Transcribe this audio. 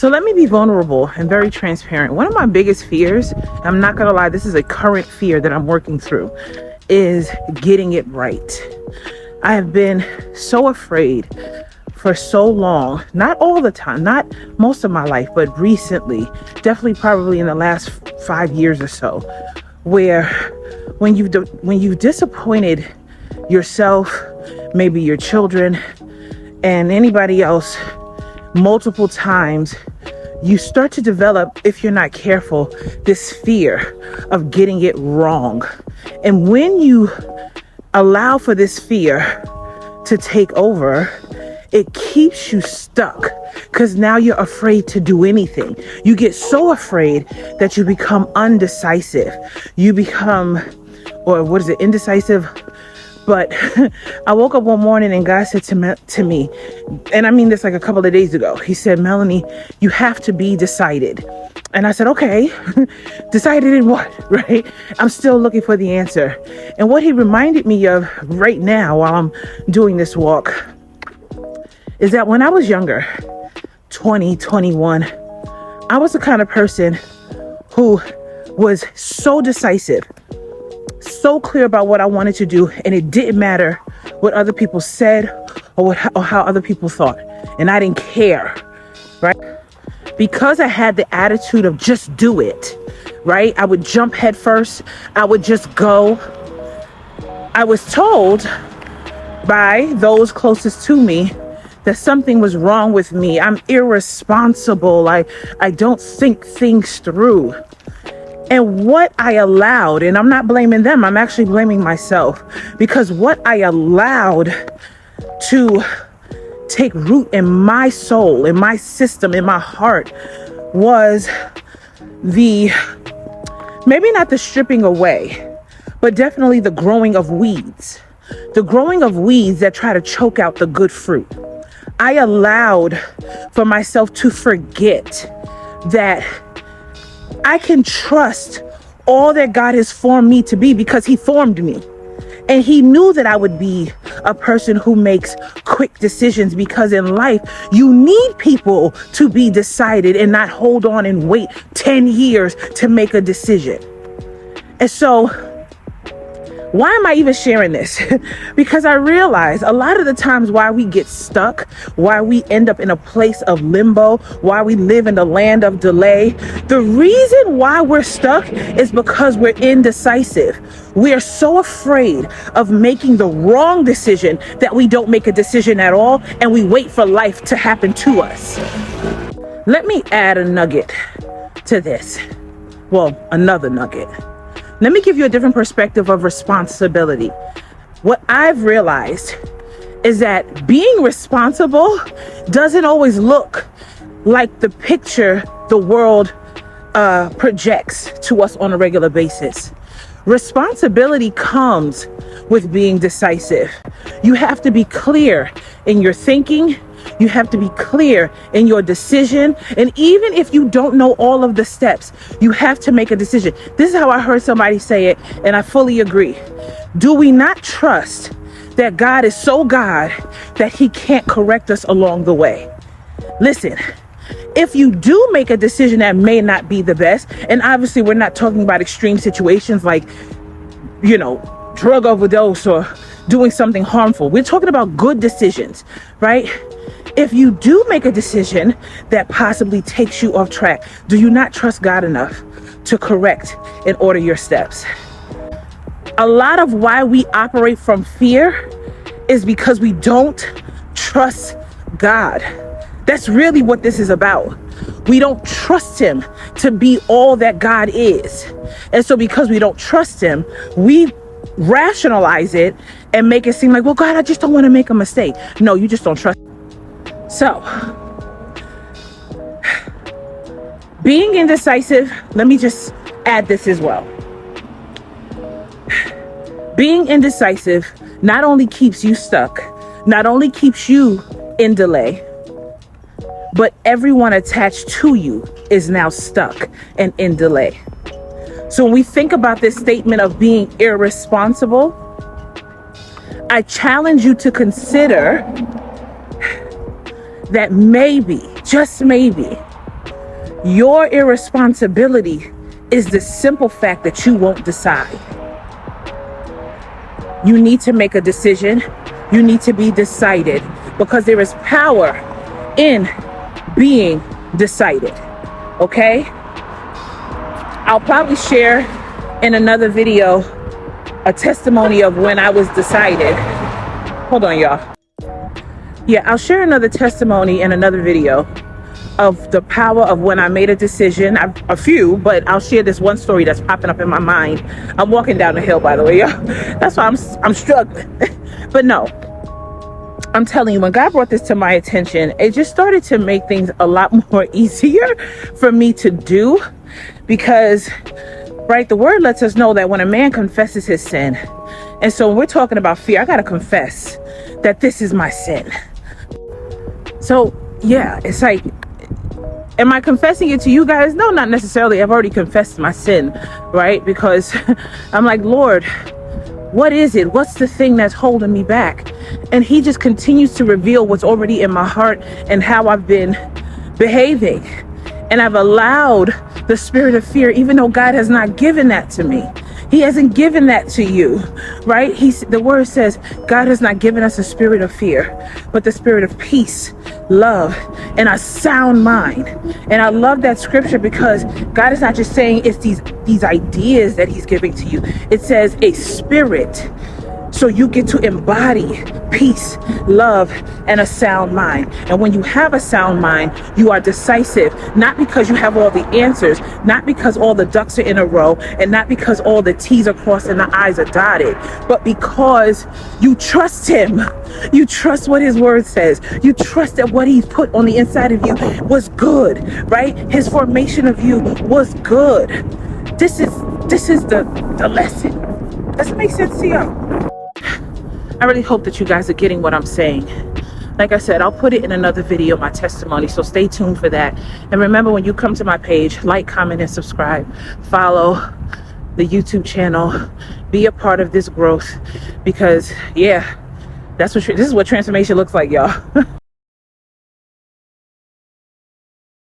So let me be vulnerable and very transparent. One of my biggest fears, I'm not going to lie, this is a current fear that I'm working through, is getting it right. I have been so afraid for so long, not all the time, not most of my life, but recently, definitely probably in the last 5 years or so, where when you've disappointed yourself, maybe your children and anybody else multiple times, you start to develop, if you're not careful, this fear of getting it wrong. And when you allow for this fear to take over, it keeps you stuck because now you're afraid to do anything. You get so afraid that you become undecisive. You become, indecisive? But I woke up one morning and God said to me, and I mean this like a couple of days ago, he said, Melanie, you have to be decided. And I said, okay, decided in what, right? I'm still looking for the answer. And what he reminded me of right now while I'm doing this walk is that when I was younger, 20, 21, I was the kind of person who was so decisive, so clear about what I wanted to do, and it didn't matter what other people said or how other people thought, and I didn't care, right? Because I had the attitude of just do it, right? I would jump head first. I would just go. I was told by those closest to me that something was wrong with me. I'm irresponsible. I don't think things through. And what I allowed, and I'm not blaming them, I'm actually blaming myself, because what I allowed to take root in my soul, in my system, in my heart, was maybe not the stripping away, but definitely the growing of weeds. The growing of weeds that try to choke out the good fruit. I allowed for myself to forget that I can trust all that God has formed me to be because he formed me. And he knew that I would be a person who makes quick decisions, because in life, you need people to be decided and not hold on and wait 10 years to make a decision. And so, why am I even sharing this? Because I realize a lot of the times why we get stuck, why we end up in a place of limbo, why we live in the land of delay, the reason why we're stuck is because we're indecisive. We are so afraid of making the wrong decision that we don't make a decision at all, and we wait for life to happen to us. Let me add a nugget to this. Well, another nugget. Let me give you a different perspective of responsibility. What I've realized is that being responsible doesn't always look like the picture the world projects to us on a regular basis. Responsibility comes with being decisive. You have to be clear in your thinking. You have to be clear in your decision. And even if you don't know all of the steps, you have to make a decision. This is how I heard somebody say it, and I fully agree. Do we not trust that God is so God that he can't correct us along the way? Listen, if you do make a decision that may not be the best, and obviously we're not talking about extreme situations like, drug overdose or doing something harmful. We're talking about good decisions, right? If you do make a decision that possibly takes you off track, do you not trust God enough to correct and order your steps? A lot of why we operate from fear is because we don't trust God. That's really what this is about. We don't trust him to be all that God is. And so because we don't trust him, we rationalize it and make it seem like, well, God, I just don't want to make a mistake. No, you just don't trust. So, being indecisive, let me just add this as well. Being indecisive not only keeps you stuck, not only keeps you in delay, but everyone attached to you is now stuck and in delay. So when we think about this statement of being irresponsible, I challenge you to consider that maybe, just maybe, Your irresponsibility is the simple fact that you won't decide. You need to make a decision. You need to be decided, because there is power in being decided. Okay? I'll probably share in another video a testimony of when I was decided. Hold on, y'all. Yeah, I'll share another testimony in another video of the power of when I made a decision. A few, but I'll share this one story that's popping up in my mind. I'm walking down the hill, by the way, y'all. That's why I'm struggling. But no, I'm telling you, when God brought this to my attention, it just started to make things a lot more easier for me to do, because, right, the word lets us know that when a man confesses his sin, and so when we're talking about fear, I got to confess that this is my sin. So yeah, it's like, am I confessing it to you guys? No, not necessarily. I've already confessed my sin, right? Because I'm like, Lord, what is it? What's the thing that's holding me back? And he just continues to reveal what's already in my heart and how I've been behaving. And I've allowed the spirit of fear, even though God has not given that to me. He hasn't given that to you, right? The word says God has not given us a spirit of fear, but the spirit of peace, love, and a sound mind. And I love that scripture, because God is not just saying it's these ideas that he's giving to you. It says a spirit. So you get to embody peace, love, and a sound mind. And when you have a sound mind, you are decisive, not because you have all the answers, not because all the ducks are in a row, and not because all the T's are crossed and the I's are dotted, but because you trust him. You trust what his word says. You trust that what he's put on the inside of you was good, right? His formation of you was good. This is the lesson. Does it make sense to you? I really hope that you guys are getting what I'm saying. Like I said, I'll put it in another video, my testimony, so stay tuned for that. And remember, when you come to my page, like, comment, and subscribe. Follow the YouTube channel. Be a part of this growth, because, yeah, this is what transformation looks like, y'all.